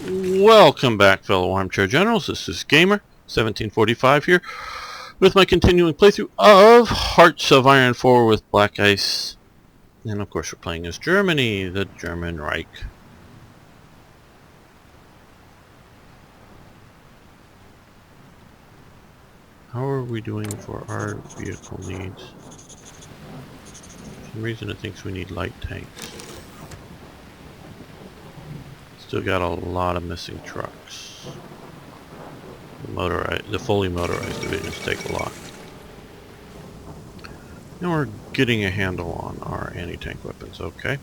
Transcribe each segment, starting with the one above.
Welcome back, fellow armchair generals. This is Gamer1745 here with my continuing playthrough of Hearts of Iron 4 with BlackICE. And of course we're playing as Germany, the German Reich. How are we doing for our vehicle needs? For some reason it thinks we need light tanks. Still got a lot of missing trucks. The fully motorized divisions take a lot. Now we're getting a handle on our anti-tank weapons, okay.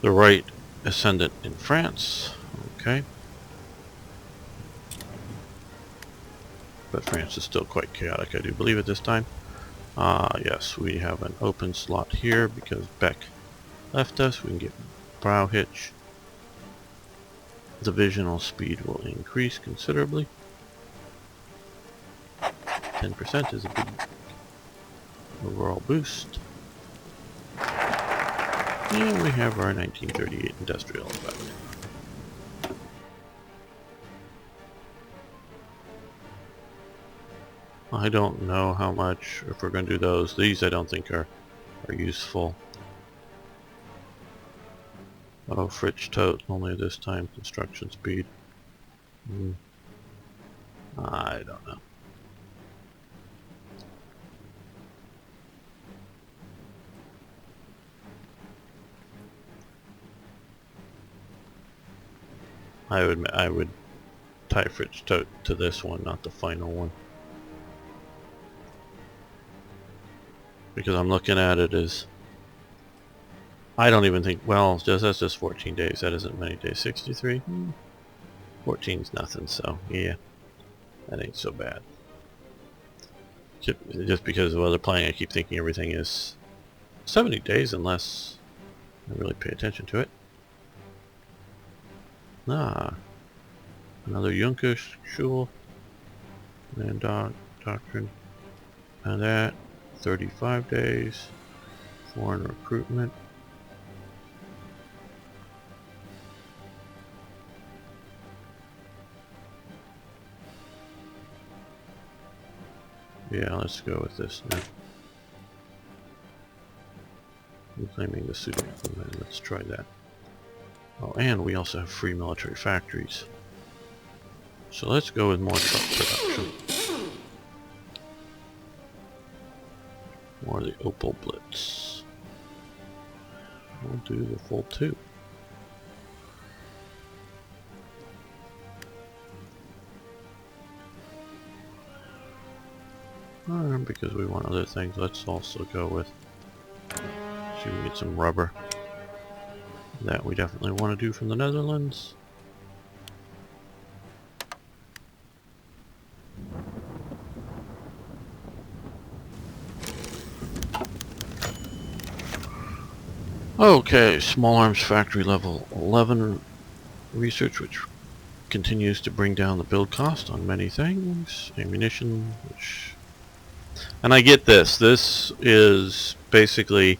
The right ascendant in France, okay. But France is still quite chaotic, I do believe, at this time. Yes, we have an open slot here because Beck left us. We can get brow hitch. Divisional speed will increase considerably. 10% is a big overall boost. And we have our 1938 industrial effect. I don't know how much, if we're going to do those. These I don't think are useful. Oh, Fritz tote, only this time. Construction speed. I don't know. I would tie Fritz tote to this one, not the final one. Because I'm looking at it as, I don't even think, well, that's just 14 days. That isn't many days. 63? 14's nothing, so yeah, that ain't so bad. Just because of other playing, I keep thinking everything is 70 days unless I really pay attention to it. Another Junkerschule and doctrine, and that 35 days. Foreign recruitment. Yeah, let's go with this now. Reclaiming the suit. Let's try that. Oh, and we also have free military factories. So let's go with more truck production. More of the Opel Blitz. We'll do the full 2. Because we want other things, let's also go with, see if we can get some rubber. That we definitely want to do from the Netherlands. Okay, small arms factory level 11 research, which continues to bring down the build cost on many things. Ammunition, which... And I get this. This is basically...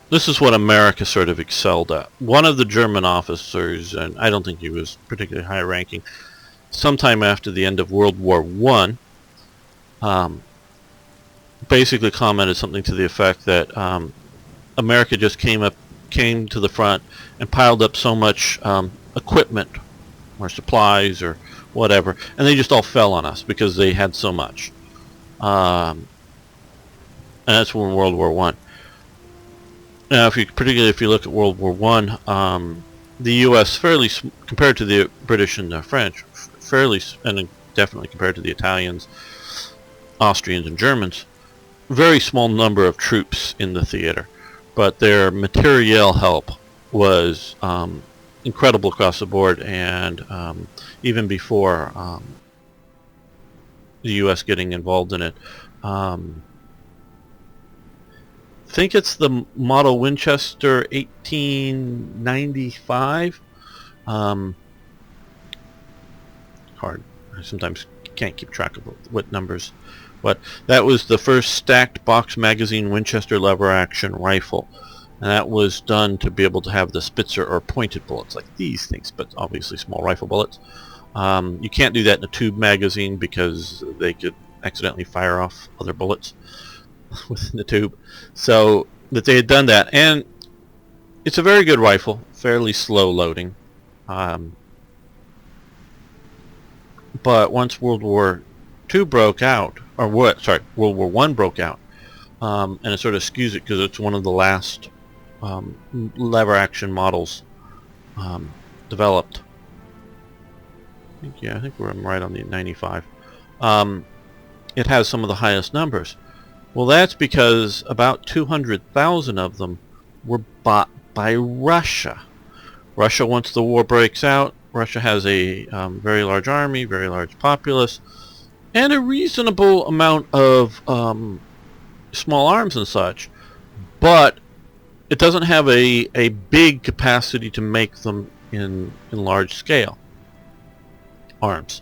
This is what America sort of excelled at. One of the German officers, and I don't think he was particularly high ranking, sometime after the end of World War I, basically commented something to the effect that America just came to the front and piled up so much equipment or supplies or whatever, and they just all fell on us because they had so much. And that's when World War I. Now, particularly if you look at World War I, the U.S. compared to the British and the French, and definitely compared to the Italians, Austrians, and Germans, very small number of troops in the theater, but their materiel help was incredible across the board, and even before the U.S. getting involved in it. I think it's the model Winchester 1895. Hard. I sometimes can't keep track of what numbers. But that was the first stacked box magazine Winchester lever action rifle. and that was done to be able to have the Spitzer or pointed bullets like these things, but obviously small rifle bullets. You can't do that in a tube magazine because they could accidentally fire off other bullets within the tube. So that they had done that, and it's a very good rifle, fairly slow loading. But once World War II broke out, or World War I broke out, and it sort of skews it because it's one of the last lever action models developed. I think we're right on the 95. It has some of the highest numbers. Well, that's because about 200,000 of them were bought by Russia. Russia, once the war breaks out, Russia has a very large army, very large populace, and a reasonable amount of small arms and such, but it doesn't have a big capacity to make them in large scale arms.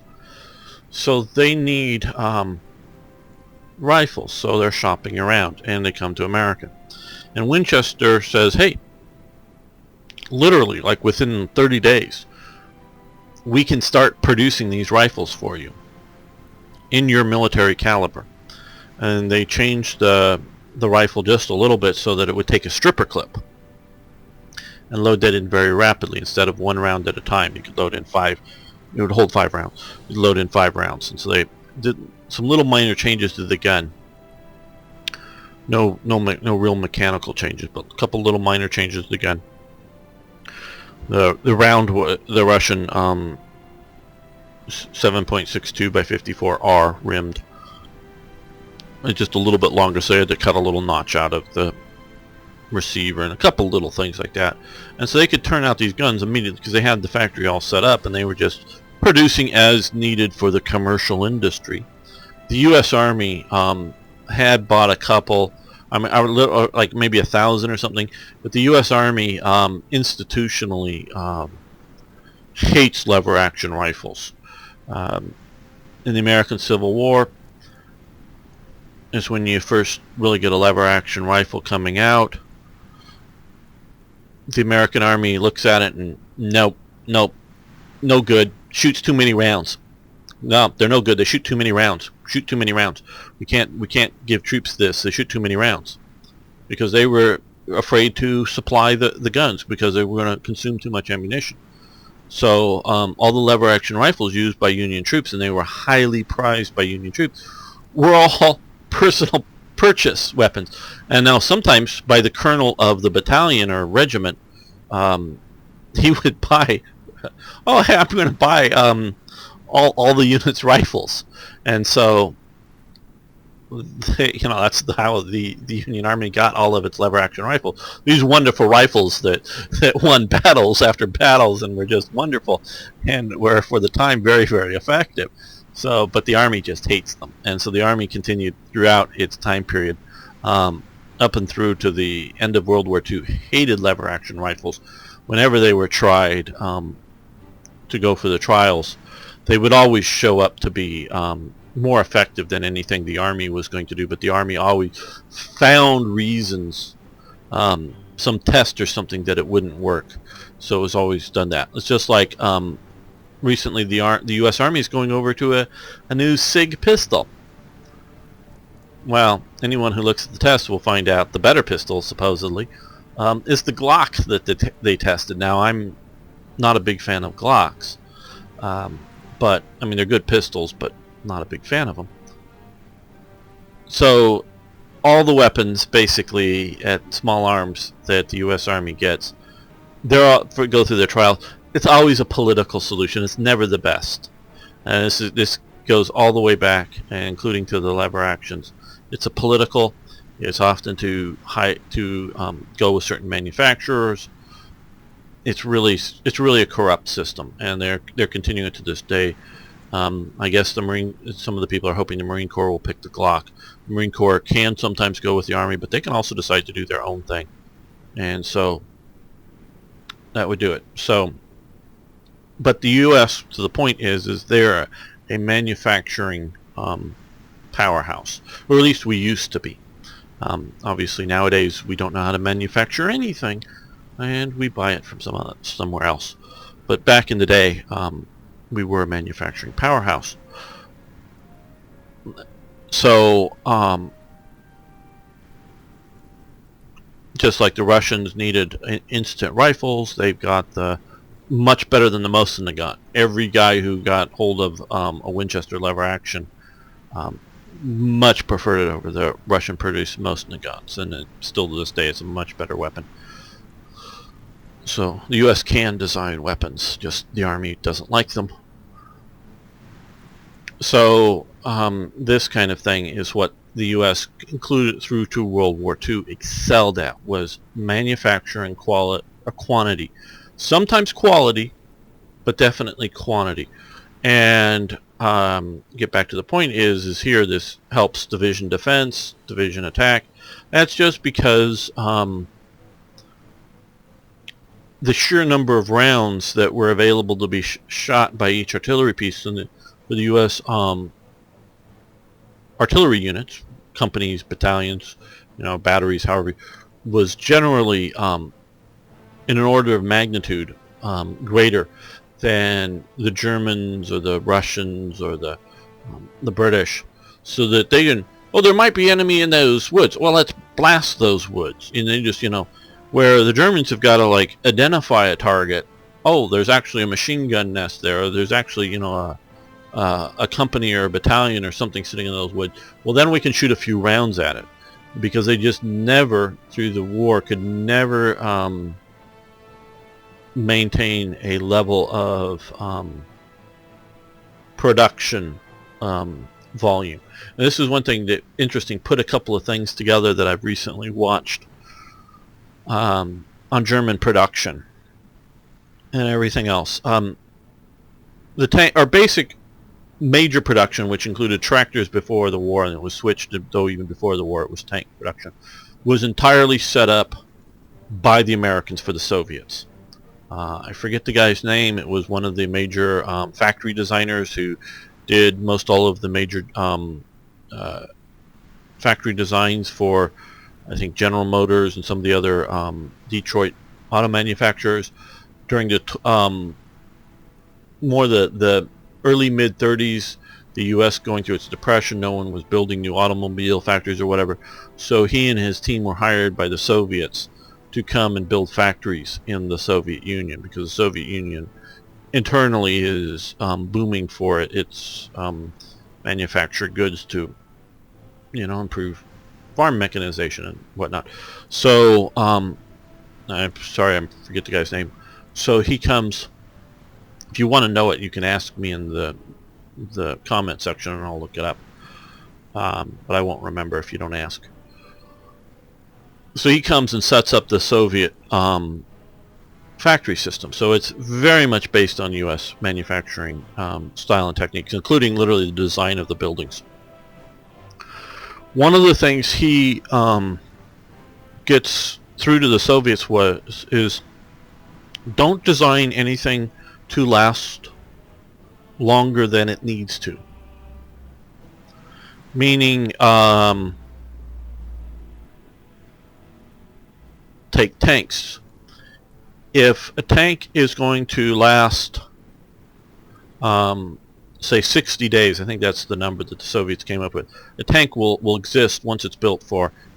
So they need rifles, so they're shopping around, and they come to America. And Winchester says, hey, literally, like within 30 days, we can start producing these rifles for you in your military caliber. And they changed the rifle just a little bit so that it would take a stripper clip and load that in very rapidly. Instead of 1 round at a time, you could load in 5. It would hold 5 rounds. You'd load in 5 rounds. And so they did some little minor changes to the gun. No real mechanical changes, but a couple little minor changes to the gun. The round, the Russian 7.62 by 54R rimmed. It's just a little bit longer, so they had to cut a little notch out of the receiver and a couple little things like that. And so they could turn out these guns immediately because they had the factory all set up and they were just producing as needed for the commercial industry. The U.S. Army had bought a couple, like maybe 1,000 or something, but the U.S. Army institutionally hates lever action rifles. In the American Civil War is when you first really get a lever action rifle coming out. The American Army looks at it and nope, no good. Shoots too many rounds. No, they're no good. They shoot too many rounds. Shoot too many rounds. We can't give troops this. They shoot too many rounds, because they were afraid to supply the guns because they were going to consume too much ammunition. So all the lever action rifles used by Union troops, and they were highly prized by Union troops, were all personal purchase weapons. And now sometimes by the colonel of the battalion or regiment, he would buy, oh hey, I'm going to buy all the units' rifles. And so that's how the Union Army got all of its lever action rifles. These wonderful rifles that won battles after battles and were just wonderful and were for the time very, very effective. So, but the Army just hates them, and so the Army continued throughout its time period, up and through to the end of World War II, hated lever action rifles. Whenever they were tried to go for the trials, they would always show up to be more effective than anything the Army was going to do, but the Army always found reasons, some test or something, that it wouldn't work. So it was always done that. It's just like recently the U.S. Army is going over to a new SIG pistol. Well, anyone who looks at the test will find out the better pistol, supposedly, is the Glock that they tested. Now, I'm not a big fan of Glocks, but, I mean, they're good pistols, but not a big fan of them. So, all the weapons, basically, at small arms that the U.S. Army gets, go through their trials. It's always a political solution. It's never the best. And this goes all the way back, including to the lever actions. It's a political. It's often to go with certain manufacturers. It's really a corrupt system, and they're continuing it to this day. I guess some of the people are hoping the Marine Corps will pick the Glock. The Marine Corps can sometimes go with the Army, but they can also decide to do their own thing, and so that would do it. So, but the U.S., to the point is they're a manufacturing powerhouse, or at least we used to be. Obviously nowadays we don't know how to manufacture anything, and we buy it from somewhere else. But back in the day, we were a manufacturing powerhouse. So just like the Russians needed instant rifles, they've got the much better than the Mosin gun. Every guy who got hold of a Winchester lever action much preferred it over the Russian-produced Mosin guns, and it, still to this day, it's a much better weapon. So the U.S. can design weapons, just the Army doesn't like them. So this kind of thing is what the U.S. included through to World War II excelled at, was manufacturing quantity. Sometimes quality, but definitely quantity. And get back to the point is here this helps division defense, division attack. That's just because the sheer number of rounds that were available to be shot by each artillery piece in for the U.S. Artillery units, companies, battalions, batteries, however, was generally in an order of magnitude greater than the Germans or the Russians or the British, so that they can, there might be enemy in those woods. Well, let's blast those woods. And they just, where the Germans have got to like identify a target. Oh, there's actually a machine gun nest there, or there's actually, a company or a battalion or something sitting in those woods. Well, then we can shoot a few rounds at it, because they just never, through the war, could never maintain a level of production volume. And this is one thing that interesting, put a couple of things together that I've recently watched on German production and everything else. The tank, our basic major production, which included tractors before the war, and it was switched to, though even before the war it was tank production, was entirely set up by the Americans for the Soviets. I forget the guy's name. It was one of the major factory designers who did most all of the major factory designs for, I think, General Motors and some of the other Detroit auto manufacturers during the more the early mid 30s. The U.S. going through its depression, no one was building new automobile factories or whatever, so he and his team were hired by the Soviets to come and build factories in the Soviet Union, because the Soviet Union internally is booming for its manufactured goods to, improve farm mechanization and whatnot. So I'm sorry, I forget the guy's name. So he comes. If you want to know it, you can ask me in the comment section, and I'll look it up. But I won't remember if you don't ask. So he comes and sets up the Soviet factory system. So it's very much based on U.S. manufacturing style and techniques, including literally the design of the buildings. One of the things he gets through to the Soviets is don't design anything to last longer than it needs to. Meaning, take tanks. If a tank is going to last, say 60 days, I think that's the number that the Soviets came up with. A tank will exist once it's built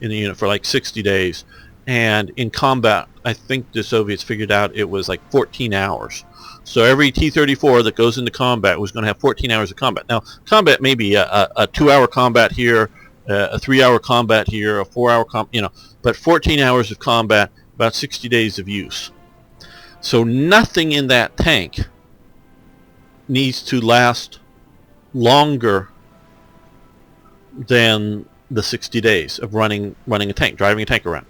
in the unit for like 60 days. And in combat, I think the Soviets figured out it was like 14 hours. So every T-34 that goes into combat was going to have 14 hours of combat. Now, combat may be a 2-hour combat here, a 3-hour combat here, a 4-hour combat, but 14 hours of combat, about 60 days of use. So nothing in that tank needs to last longer than the 60 days of running a tank, driving a tank around.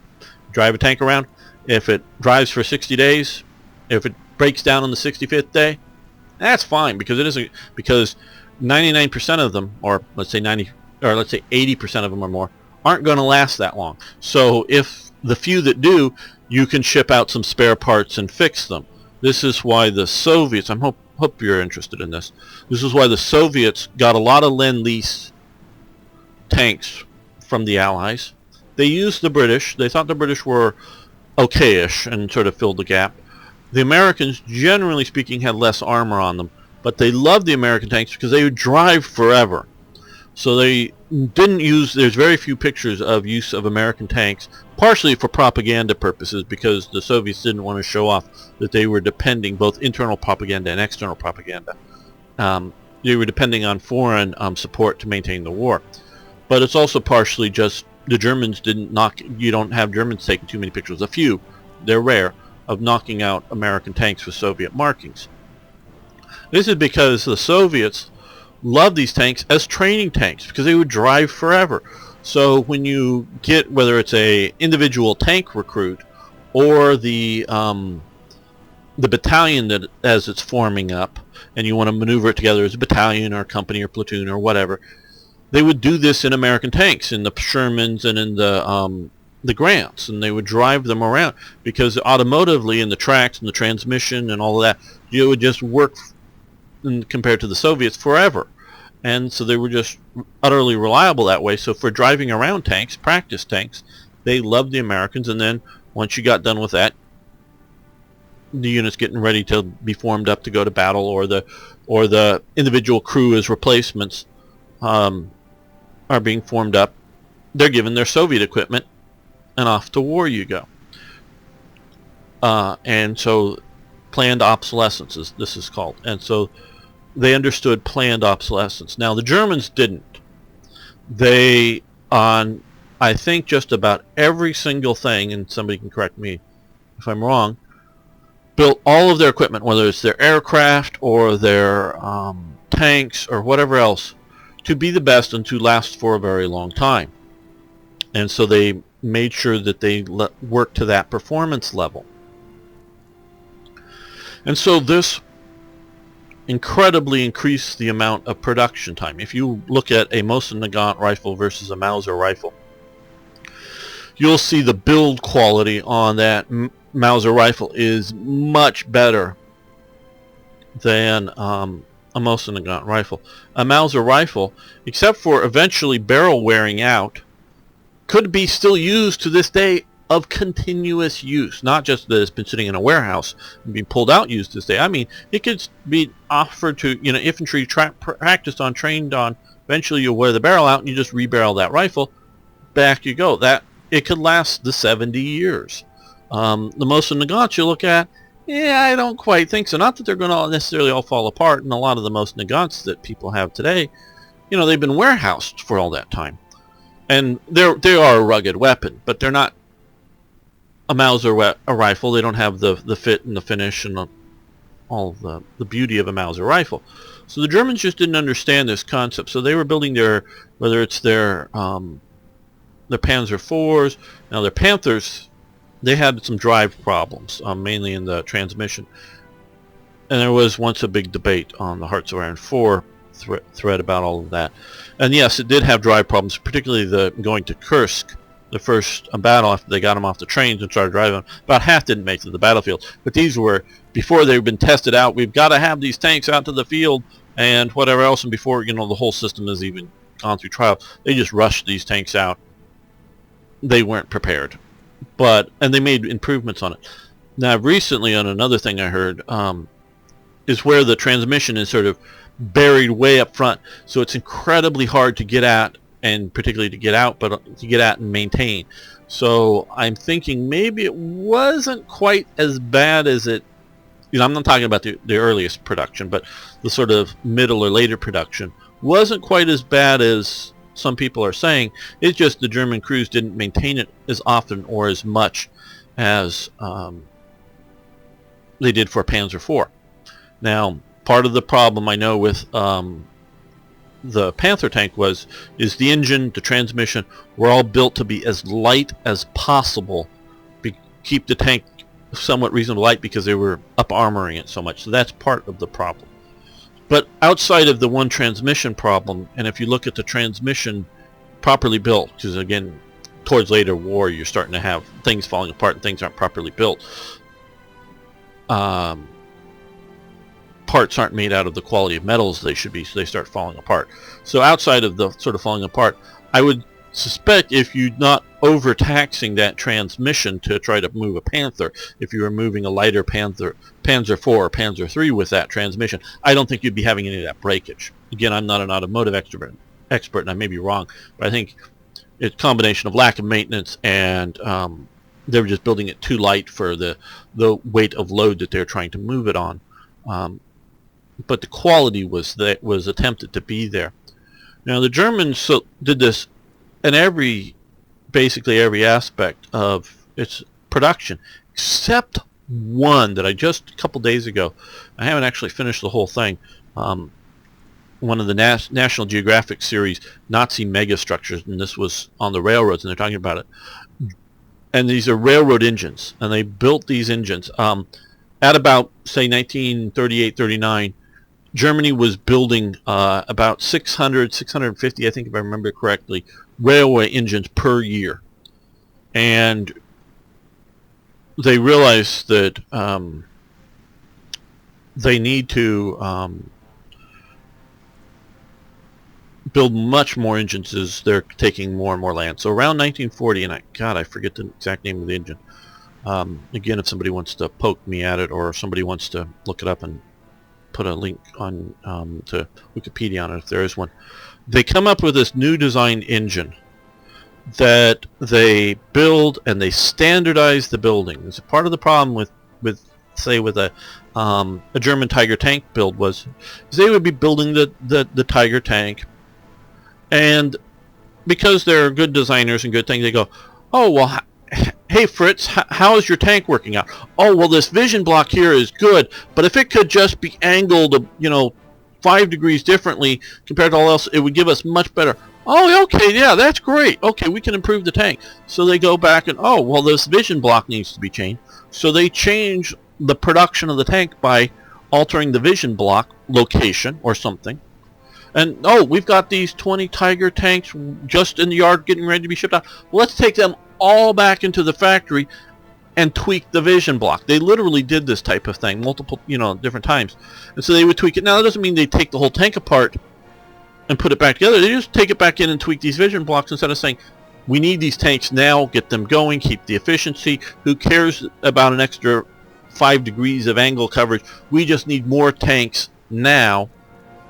Drive a tank around. If it drives for 60 days, if it breaks down on the 65th day, that's fine, because it isn't, because 99% of them, or let's say 80% of them or more, aren't going to last that long. So if the few that do, you can ship out some spare parts and fix them. This is why the Soviets, I hope you're interested in this. This is why the Soviets got a lot of Lend-Lease tanks from the Allies. They used the British. They thought the British were okay-ish and sort of filled the gap. The Americans, generally speaking, had less armor on them, but they loved the American tanks because they would drive forever. So they didn't use, there's very few pictures of use of American tanks, partially for propaganda purposes, because the Soviets didn't want to show off that they were depending, both internal propaganda and external propaganda. They were depending on foreign support to maintain the war. But it's also partially just the Germans didn't knock, you don't have Germans taking too many pictures, a few, they're rare, of knocking out American tanks with Soviet markings. This is because the Soviets loved these tanks as training tanks because they would drive forever. So when you get, whether it's a individual tank recruit or the battalion that as it's forming up, and you want to maneuver it together as a battalion or a company or platoon or whatever, they would do this in American tanks, in the Shermans and in the Grants, and they would drive them around because automotively in the tracks and the transmission and all of that, it would just work compared to the Soviets forever. And so they were just utterly reliable that way. So for driving around tanks, practice tanks, they loved the Americans. And then once you got done with that, the units getting ready to be formed up to go to battle, or the individual crew as replacements are being formed up, they're given their Soviet equipment and off to war you go. And so planned obsolescence, this is called. And so they understood planned obsolescence. Now the Germans didn't. They, on I think just about every single thing, and somebody can correct me if I'm wrong, built all of their equipment, whether it's their aircraft or their tanks or whatever else, to be the best and to last for a very long time. And so they made sure that they worked to that performance level. And so this incredibly increased the amount of production time. If you look at a Mosin-Nagant rifle versus a Mauser rifle, you'll see the build quality on that Mauser rifle is much better than a Mosin-Nagant rifle. A Mauser rifle, except for eventually barrel wearing out, could be still used to this day of continuous use. Not just that it's been sitting in a warehouse and being pulled out used this day. I mean, it could be offered to, infantry practiced on, trained on. Eventually you'll wear the barrel out and you just rebarrel that rifle. Back you go. That it could last the 70 years. The Mosin-Nagants you look at, I don't quite think so. Not that they're going to necessarily all fall apart, and a lot of the Mosin-Nagants that people have today, they've been warehoused for all that time. And they are a rugged weapon, but they're not a Mauser a rifle. They don't have the fit and the finish and all the beauty of a Mauser rifle. So the Germans just didn't understand this concept. So they were building whether it's their Panzer IVs, now their Panthers, they had some drive problems, mainly in the transmission. And there was once a big debate on the Hearts of Iron 4 thread about all of that. And yes, it did have drive problems, particularly going to Kursk, the first battle after they got them off the trains and started driving. About half didn't make it to the battlefield. But these were, before they've been tested out, we've got to have these tanks out to the field and whatever else. And before, the whole system has even gone through trial, they just rushed these tanks out. They weren't prepared. And they made improvements on it. Now, recently on another thing I heard, is where the transmission is sort of buried way up front, so it's incredibly hard to get at, and particularly to get out, but to get at and maintain. So I'm thinking maybe it wasn't quite as bad as it, I'm not talking about the earliest production, but the sort of middle or later production wasn't quite as bad as some people are saying. It's just the German crews didn't maintain it as often or as much as they did for Panzer IV. Now, part of the problem I know with the Panther tank is the engine, the transmission were all built to be as light as possible, keep the tank somewhat reasonably light because they were up armoring it so much. So that's part of the problem. But outside of the one transmission problem, and if you look at the transmission properly built, because again, towards later war, you're starting to have things falling apart and things aren't properly built. Parts aren't made out of the quality of metals they should be, so they start falling apart. So outside of the sort of falling apart, I would suspect if you're not overtaxing that transmission to try to move a Panther, if you were moving a lighter Panzer IV or Panzer III with that transmission, I don't think you'd be having any of that breakage. Again, I'm not an automotive expert, and I may be wrong, but I think it's a combination of lack of maintenance and they were just building it too light for the weight of load that they're trying to move it on. But the quality was attempted to be there. Now the Germans did this in basically every aspect of its production, except one that I just a couple days ago, I haven't actually finished the whole thing, one of the National Geographic series, Nazi megastructures, and this was on the railroads, and they're talking about it. And these are railroad engines, and they built these engines. At about, say, 1938-39, Germany was building about 650, I think if I remember correctly, railway engines per year. And they realized that they need to build much more engines as they're taking more and more land. So around 1940, and I forget the exact name of the engine. Again, if somebody wants to poke me at it, or somebody wants to look it up and put a link on to Wikipedia on it if there is one, they come up with this new designed engine that they build, and they standardize the building. It's a part of the problem with a German Tiger tank build is they would be building the Tiger tank, and because they're good designers and good things, they go, oh well, hey Fritz, how is your tank working out? Oh well, this vision block here is good, but if it could just be angled 5 degrees differently compared to all else, it would give us much better. Oh, okay, yeah, that's great. Okay, we can improve the tank. So they go back and, oh well, this vision block needs to be changed. So they change the production of the tank by altering the vision block location or something. And oh, we've got these 20 Tiger tanks just in the yard getting ready to be shipped out. Well, let's take them all back into the factory and tweak the vision block. They literally did this type of thing multiple, different times. And so they would tweak it. Now, that doesn't mean they take the whole tank apart and put it back together. They just take it back in and tweak these vision blocks instead of saying, we need these tanks now, get them going, keep the efficiency. Who cares about an extra 5 degrees of angle coverage? We just need more tanks now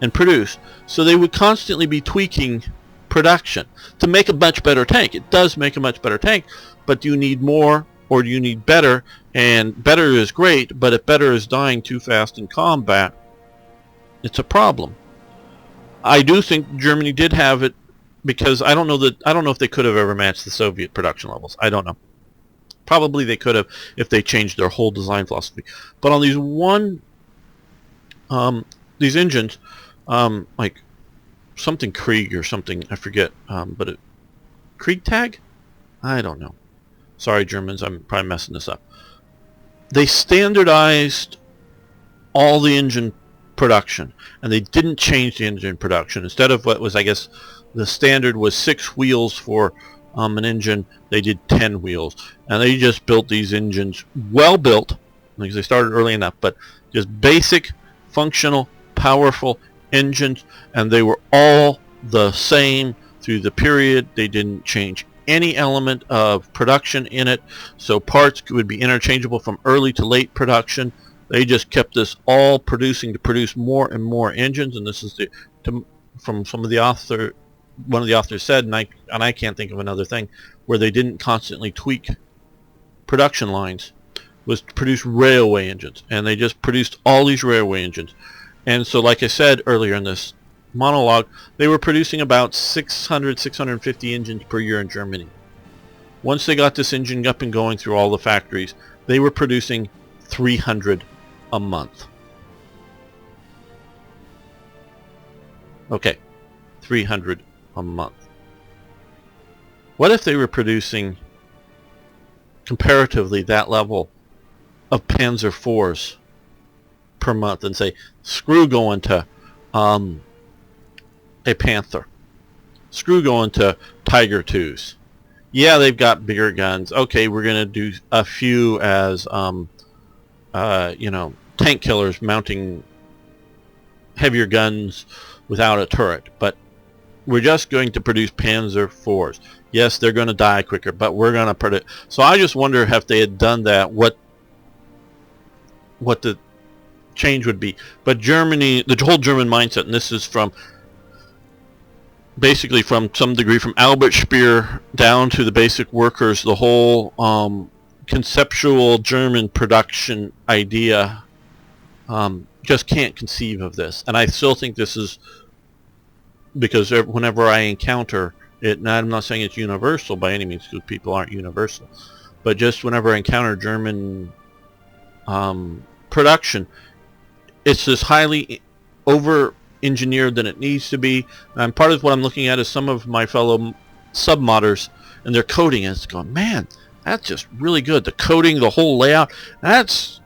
and produce. So they would constantly be tweaking production to make a much better tank. It does make a much better tank, but do you need more or do you need better? And better is great, but if better is dying too fast in combat, it's a problem. I do think Germany did have it, because I don't know if they could have ever matched the Soviet production levels. I don't know. Probably they could have if they changed their whole design philosophy. But on these engines, like something Krieg or something, I forget, but Kriegtag? I don't know. Sorry, Germans, I'm probably messing this up. They standardized all the engine production, and they didn't change the engine production. Instead of what was, I guess, the standard was 6 wheels for an engine, they did 10 wheels, and they just built these engines well built, because they started early enough, but just basic, functional, powerful engines, and they were all the same through the period. They didn't change any element of production in it, so parts would be interchangeable from early to late production. They just kept this all producing to produce more and more engines, and this is from some of the one of the authors said, and I can't think of another thing where they didn't constantly tweak production lines, was to produce railway engines, and they just produced all these railway engines. And so, like I said earlier in this monologue, they were producing about 650 engines per year in Germany. Once they got this engine up and going through all the factories, they were producing 300 a month. Okay, 300 a month. What if they were producing comparatively that level of Panzer IVs per month, and say, screw going to a Panther, screw going to Tiger IIs. Yeah, they've got bigger guns. Okay, we're going to do a few as tank killers mounting heavier guns without a turret, but we're just going to produce Panzer IVs. Yes, they're going to die quicker, but we're going to produce. So I just wonder if they had done that, what the change would be. But Germany, the whole German mindset, and this is from basically from some degree from Albert Speer down to the basic workers, the whole conceptual German production idea just can't conceive of this. And I still think this is because whenever I encounter it, and I'm not saying it's universal by any means because people aren't universal, but just whenever I encounter German production, it's just highly over-engineered than it needs to be. And part of what I'm looking at is some of my fellow sub-modders and their coding, and it's going, man, that's just really good. The coding, the whole layout, that's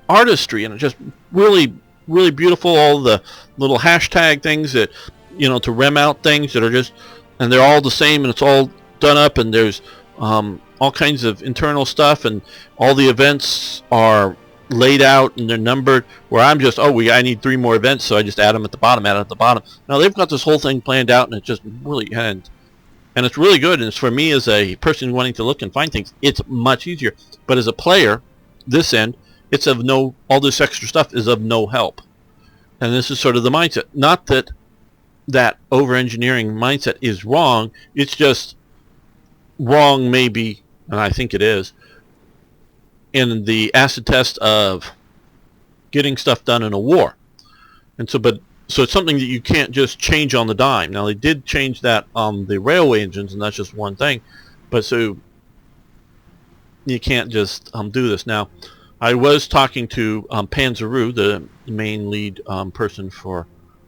artistry, and it's just really, really beautiful. All the little hashtag things that, you know, to rem out things that are just, and they're all the same, and it's all done up, and there's all kinds of internal stuff, and all the events are laid out and they're numbered, where I'm just, I need 3 more events, so I just add them at the bottom, Now they've got this whole thing planned out, and it's just really, and it's really good, and it's, for me as a person wanting to look and find things, it's much easier. But as a player, this end, it's of no, all this extra stuff is of no help. And this is sort of the mindset. Not that that over-engineering mindset is wrong, it's just wrong maybe, and I think it is, in the acid test of getting stuff done in a war. And so, so it's something that you can't just change on the dime. Now they did change that on the railway engines, and that's just one thing, but so you can't just do this. Now I was talking to Panzeru, the main lead person for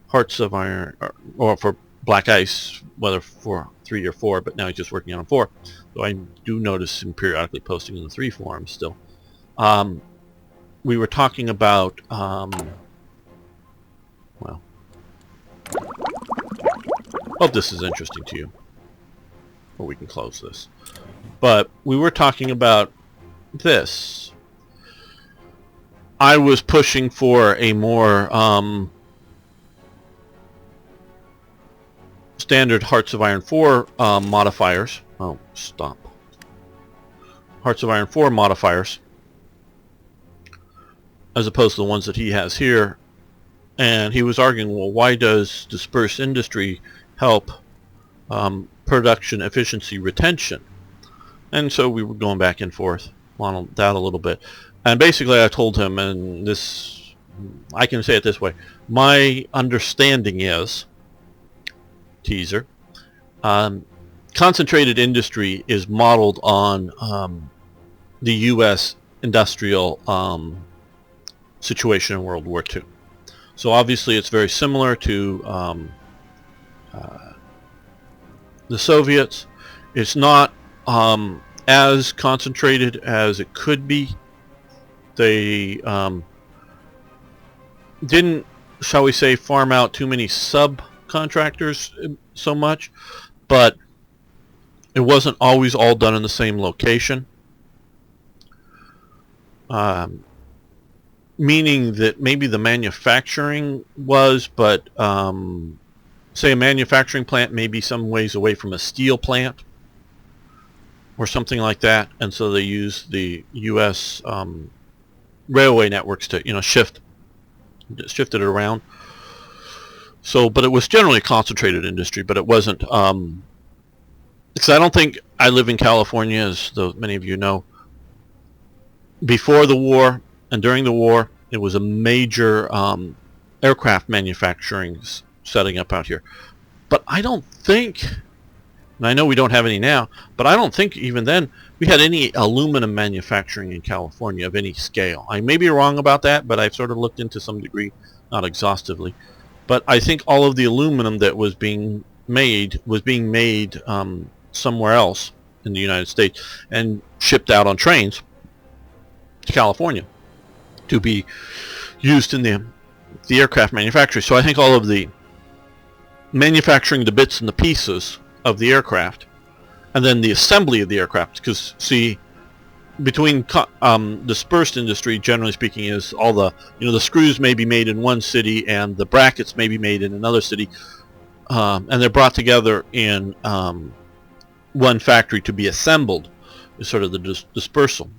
Hearts of Iron, or for BlackICE, whether for 3 or 4, but now he's just working on 4. So I do notice him periodically posting in the 3 forums still. We were talking about, well, hope this is interesting to you, or we can close this. But we were talking about this. I was pushing for a more standard Hearts of Iron 4 modifiers. Oh, stop. Hearts of Iron 4 modifiers, as opposed to the ones that he has here. And he was arguing, well, why does dispersed industry help production efficiency retention? And so we were going back and forth on that a little bit. And basically I told him, and this, I can say it this way, my understanding is, teaser, concentrated industry is modeled on the U.S. industrial situation in World War II. So obviously it's very similar to the Soviets. It's not as concentrated as it could be. They didn't, shall we say, farm out too many subcontractors so much, but it wasn't always all done in the same location. Meaning that maybe the manufacturing was, but say a manufacturing plant may be some ways away from a steel plant or something like that, and so they use the U.S. Railway networks to, you know, shifted it around. So, but it was generally a concentrated industry, but it wasn't, because I don't think, I live in California, as many of you know. Before the war and during the war, it was a major aircraft manufacturing setting up out here. But I don't think, and I know we don't have any now, but I don't think even then we had any aluminum manufacturing in California of any scale. I may be wrong about that, but I've sort of looked into some degree, not exhaustively. But I think all of the aluminum that was being made somewhere else in the United States and shipped out on trains to California to be used in the aircraft manufacturing. So I think all of the manufacturing the bits and the pieces of the aircraft, and then the assembly of the aircraft, because see, between dispersed industry, generally speaking, is all the, you know, the screws may be made in one city and the brackets may be made in another city. and they're brought together in one factory to be assembled, is sort of the dispersal.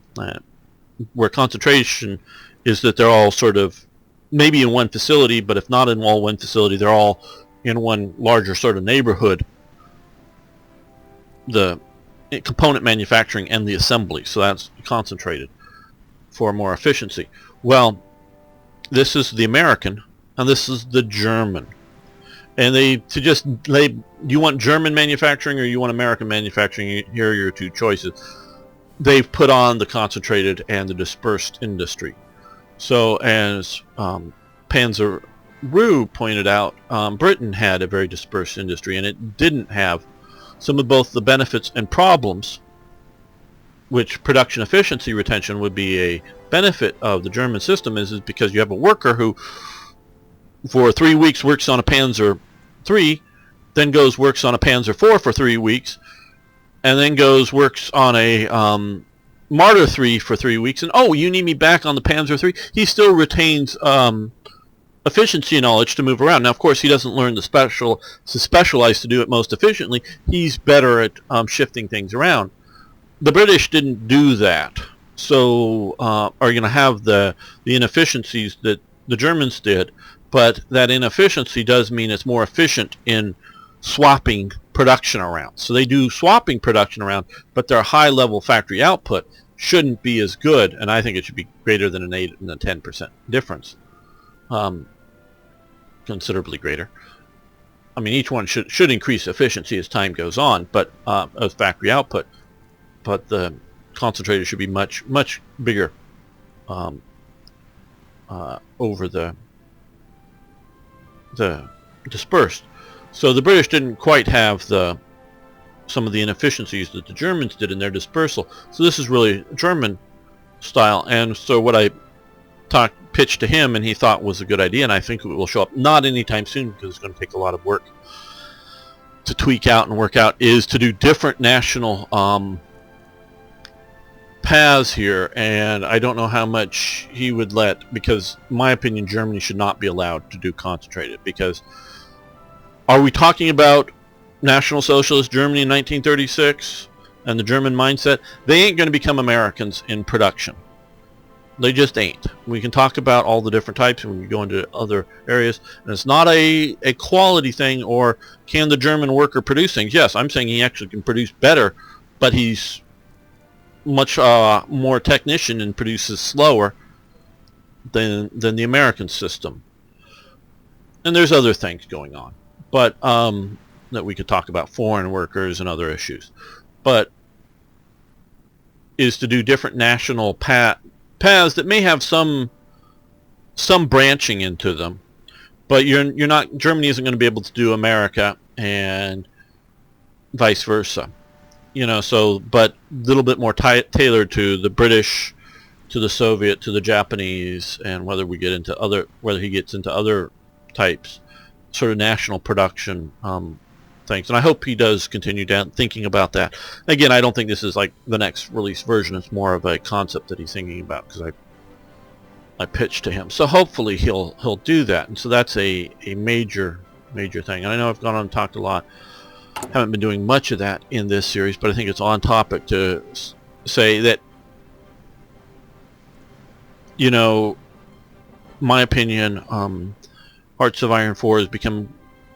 Where concentration is that they're all sort of maybe in one facility, but if not in all one facility, they're all in one larger sort of neighborhood. The component manufacturing and the assembly, so that's concentrated for more efficiency. Well, this is the American, and this is the German. And you want German manufacturing or you want American manufacturing? Here are your two choices. They've put on the concentrated and the dispersed industry. So as Panzer Rue pointed out, Britain had a very dispersed industry, and it didn't have some of both the benefits and problems, which production efficiency retention would be a benefit of the German system, is because you have a worker who for 3 weeks works on a Panzer III, then works on a Panzer IV for 3 weeks, and then works on a Marder III for 3 weeks, and oh, you need me back on the Panzer III? He still retains efficiency knowledge to move around. Now, of course, he doesn't learn to specialize to do it most efficiently. He's better at shifting things around. The British didn't do that, so are going to have the inefficiencies that the Germans did, but that inefficiency does mean it's more efficient in swapping production around. So they do swapping production around, but their high-level factory output shouldn't be as good, and I think it should be greater than an 8 and a 10% difference. Considerably greater. I mean, each one should increase efficiency as time goes on, but as factory output, but the concentrator should be much bigger over the dispersed. So the British didn't quite have some of the inefficiencies that the Germans did in their dispersal. So this is really German style, and so what I pitched to him and he thought was a good idea, and I think it will show up not anytime soon because it's going to take a lot of work to tweak out and work out, is to do different national paths here, and I don't know how much he would let, because in my opinion Germany should not be allowed to do concentrated, because are we talking about National Socialist Germany in 1936 and the German mindset? They ain't going to become Americans in production. They just ain't. We can talk about all the different types and we can go into other areas, and it's not a quality thing, or can the German worker produce things? Yes, I'm saying he actually can produce better, but he's much more technician and produces slower than the American system. And there's other things going on, but that we could talk about, foreign workers and other issues. But is to do different national paths that may have some branching into them, but you're not, Germany isn't going to be able to do America and vice versa. You know, so, but a little bit more tailored to the British, to the Soviet, to the Japanese, and whether he gets into other types, sort of national production things. And I hope he does continue thinking about that. Again, I don't think this is like the next release version. It's more of a concept that he's thinking about, because I pitched to him. So hopefully he'll do that. And so that's a major thing. And I know I've gone on and talked a lot. Haven't been doing much of that in this series, but I think it's on topic to say that, you know, my opinion, Hearts of Iron 4 has become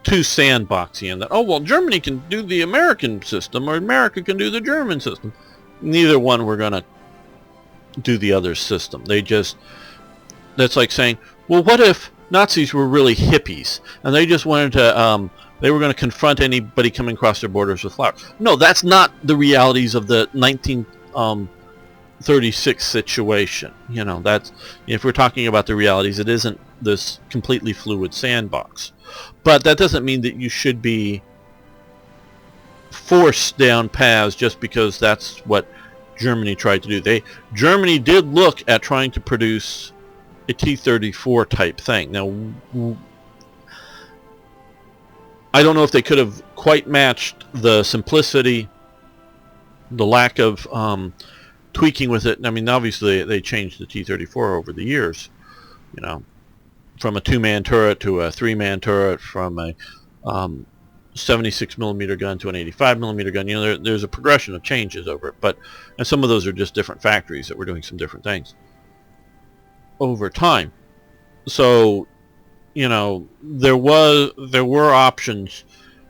too sandboxy, and that, oh well, Germany can do the American system or America can do the German system. Neither one were going to do the other system. That's like saying, well, what if Nazis were really hippies and they just wanted to they were going to confront anybody coming across their borders with flowers? No, that's not the realities of the 1936 situation. You know, that's, if we're talking about the realities, it isn't this completely fluid sandbox. But that doesn't mean that you should be forced down paths just because that's what Germany tried to do. Germany did look at trying to produce a T-34 type thing. Now, I don't know if they could have quite matched the simplicity, the lack of tweaking with it. I mean, obviously they changed the T-34 over the years, you know, from a 2-man turret to a 3-man turret, from a 76 millimeter gun to an 85 millimeter gun. You know, there's a progression of changes over it, and some of those are just different factories that were doing some different things over time. So, you know, there were options,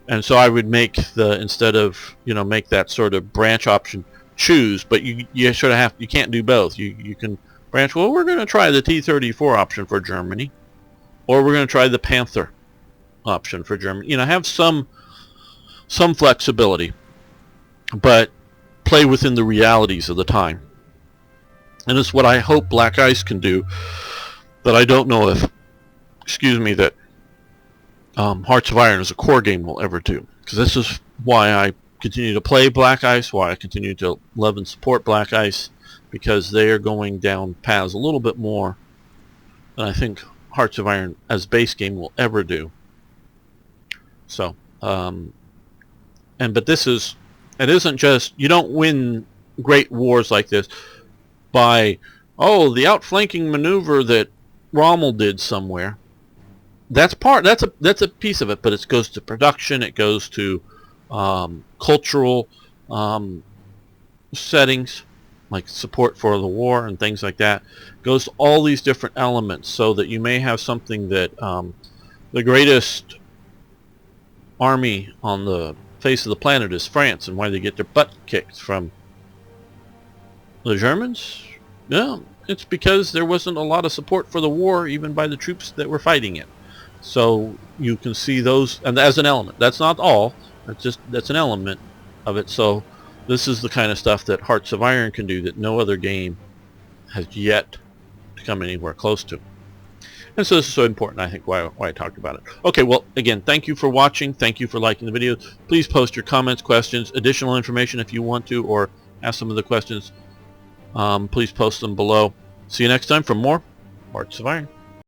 and so I would make instead of, you know, make that sort of branch option, choose, but you sort of you can't do both. You can branch. Well, we're going to try the T-34 option for Germany, or we're going to try the Panther option for Germany. You know, have some flexibility, but play within the realities of the time. And it's what I hope BlackICE can do, that I don't know if, that Hearts of Iron as a core game will ever do. Because this is why I continue to play BlackICE, why I continue to love and support BlackICE, because they are going down paths a little bit more than I think Hearts of Iron as base game will ever do. So, but this is, it isn't just, you don't win great wars like this by, oh, the outflanking maneuver that Rommel did somewhere. That's a piece of it, but it goes to production, it goes to cultural settings, like support for the war and things like that. It goes to all these different elements, so that you may have something that the greatest army on the face of the planet is France, and why they get their butt kicked from the Germans? Yeah, it's because there wasn't a lot of support for the war, even by the troops that were fighting it. So you can see those, and as an element. That's not all. That's an element of it. So this is the kind of stuff that Hearts of Iron can do that no other game has yet to come anywhere close to. And so this is so important, I think, why I talked about it. Okay, well, again, thank you for watching. Thank you for liking the video. Please post your comments, questions, additional information if you want to, or ask some of the questions. Please post them below. See you next time for more Hearts of Iron.